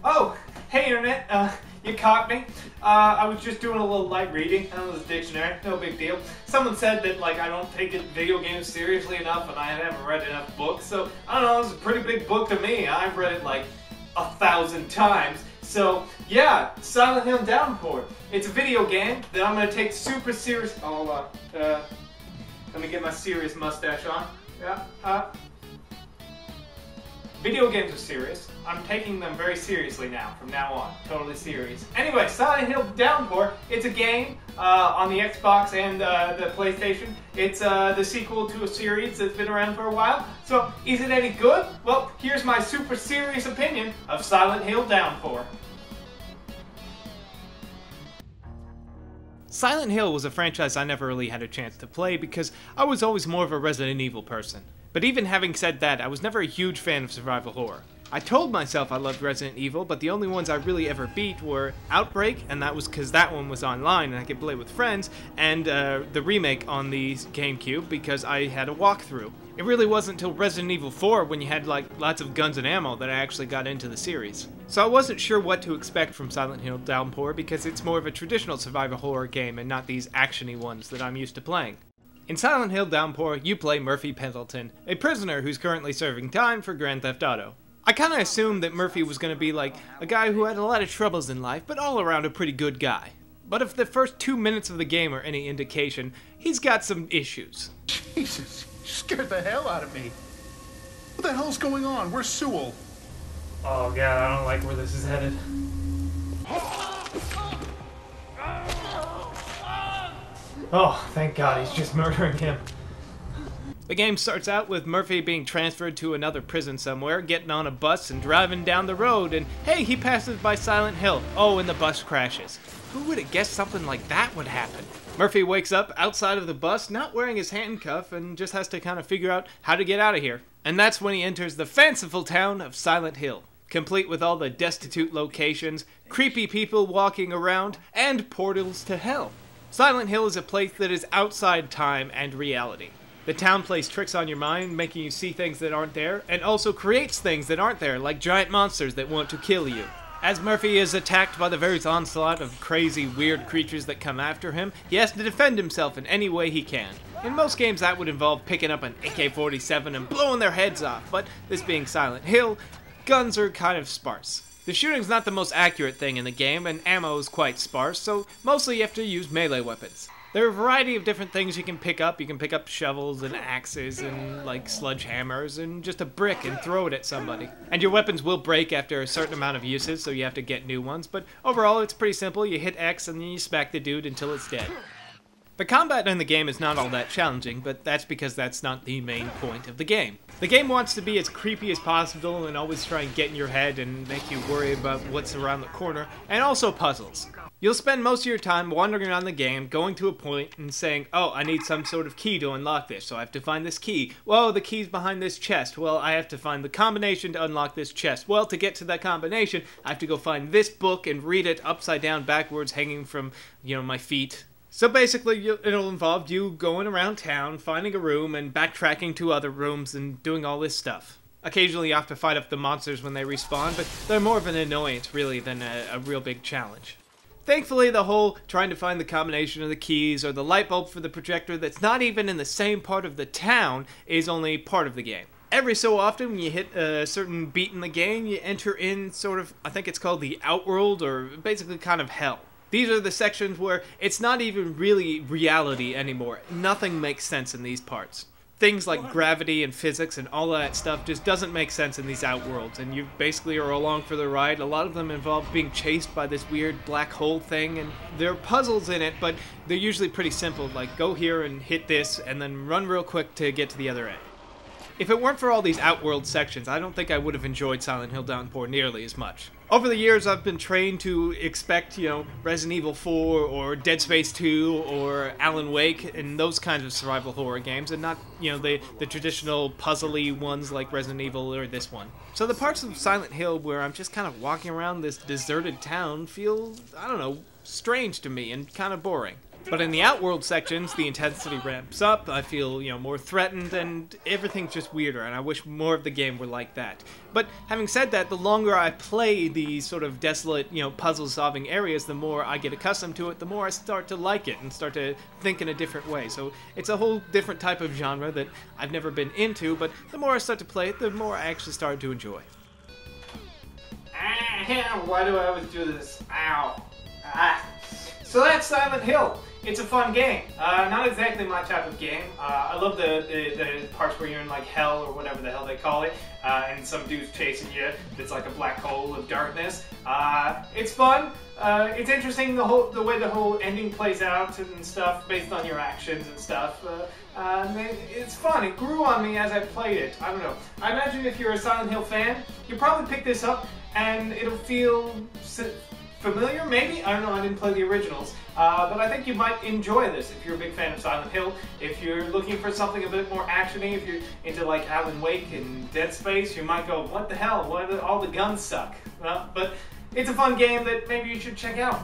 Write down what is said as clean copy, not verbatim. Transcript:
Oh, hey internet, you caught me. I was just doing a little light reading on the dictionary, no big deal. Someone said that, like, I don't take video games seriously enough and I haven't read enough books, so, I don't know, it's a pretty big book to me. I've read it like 1,000 times. So, yeah, Silent Hill Downpour. It's a video game that I'm gonna take super serious. Oh, let me get my serious mustache on. Yeah, Video games are serious. I'm taking them very seriously now, from now on. Totally serious. Anyway, Silent Hill Downpour, it's a game on the Xbox and the PlayStation. It's the sequel to a series that's been around for a while. So, is it any good? Well, here's my super serious opinion of Silent Hill Downpour. Silent Hill was a franchise I never really had a chance to play because I was always more of a Resident Evil person. But even having said that, I was never a huge fan of survival horror. I told myself I loved Resident Evil, but the only ones I really ever beat were Outbreak, and that was because that one was online and I could play with friends, and the remake on the GameCube because I had a walkthrough. It really wasn't until Resident Evil 4 when you had like lots of guns and ammo that I actually got into the series. So I wasn't sure what to expect from Silent Hill Downpour because it's more of a traditional survival horror game and not these actiony ones that I'm used to playing. In Silent Hill Downpour, you play Murphy Pendleton, a prisoner who's currently serving time for Grand Theft Auto. I kinda assumed that Murphy was gonna be like a guy who had a lot of troubles in life, but all around a pretty good guy. But if the first 2 minutes of the game are any indication, he's got some issues. Jesus, you scared the hell out of me. What the hell's going on? Where's Sewell? Oh god, I don't like where this is headed. Oh, thank God, he's just murdering him. The game starts out with Murphy being transferred to another prison somewhere, getting on a bus and driving down the road, and hey, he passes by Silent Hill. Oh, and the bus crashes. Who would have guessed something like that would happen? Murphy wakes up outside of the bus, not wearing his handcuff, and just has to kind of figure out how to get out of here. And that's when he enters the fanciful town of Silent Hill, complete with all the destitute locations, creepy people walking around, and portals to hell. Silent Hill is a place that is outside time and reality. The town plays tricks on your mind, making you see things that aren't there, and also creates things that aren't there, like giant monsters that want to kill you. As Murphy is attacked by the various onslaught of crazy, weird creatures that come after him, he has to defend himself in any way he can. In most games that would involve picking up an AK-47 and blowing their heads off, but this being Silent Hill, guns are kind of sparse. The shooting's not the most accurate thing in the game, and ammo is quite sparse, so mostly you have to use melee weapons. There are a variety of different things you can pick up. You can pick up shovels and axes and, like, sledgehammers and just a brick and throw it at somebody. And your weapons will break after a certain amount of uses, so you have to get new ones, but overall it's pretty simple. You hit X and then you smack the dude until it's dead. The combat in the game is not all that challenging, but that's because that's not the main point of the game. The game wants to be as creepy as possible and always try and get in your head and make you worry about what's around the corner, and also puzzles. You'll spend most of your time wandering around the game, going to a point and saying, oh, I need some sort of key to unlock this, so I have to find this key. Whoa, the key's behind this chest. Well, I have to find the combination to unlock this chest. Well, to get to that combination, I have to go find this book and read it upside down, backwards, hanging from, my feet. So basically, it'll involve you going around town, finding a room, and backtracking to other rooms and doing all this stuff. Occasionally you have to fight up the monsters when they respawn, but they're more of an annoyance, really, than a real big challenge. Thankfully, the whole trying to find the combination of the keys or the light bulb for the projector that's not even in the same part of the town is only part of the game. Every so often, when you hit a certain beat in the game, you enter in sort of, I think it's called the Outworld, or basically kind of hell. These are the sections where it's not even really reality anymore. Nothing makes sense in these parts. Things like gravity and physics and all of that stuff just doesn't make sense in these Outworlds, and you basically are along for the ride. A lot of them involve being chased by this weird black hole thing, and there are puzzles in it, but they're usually pretty simple, like go here and hit this, and then run real quick to get to the other end. If it weren't for all these Outworld sections, I don't think I would have enjoyed Silent Hill Downpour nearly as much. Over the years, I've been trained to expect, Resident Evil 4 or Dead Space 2 or Alan Wake and those kinds of survival horror games, and not, the traditional puzzly ones like Resident Evil or this one. So the parts of Silent Hill where I'm just kind of walking around this deserted town feel, I don't know, strange to me and kind of boring. But in the Outworld sections, the intensity ramps up, I feel, more threatened, and everything's just weirder, and I wish more of the game were like that. But having said that, the longer I play these sort of desolate, puzzle-solving areas, the more I get accustomed to it, the more I start to like it, and start to think in a different way. So it's a whole different type of genre that I've never been into, but the more I start to play it, the more I actually start to enjoy. Why do I always do this? Ow. So that's Silent Hill. It's a fun game. Not exactly my type of game. I love the parts where you're in like hell or whatever the hell they call it, and some dude's chasing you. It's like a black hole of darkness. It's fun. It's interesting the way the whole ending plays out and stuff based on your actions and stuff. It's fun. It grew on me as I played it. I don't know. I imagine if you're a Silent Hill fan, you probably pick this up and it'll feel familiar, maybe? I don't know, I didn't play the originals. But I think you might enjoy this if you're a big fan of Silent Hill. If you're looking for something a bit more actiony, if you're into like Alan Wake and Dead Space, you might go, what the hell, all the guns suck. But it's a fun game that maybe you should check out.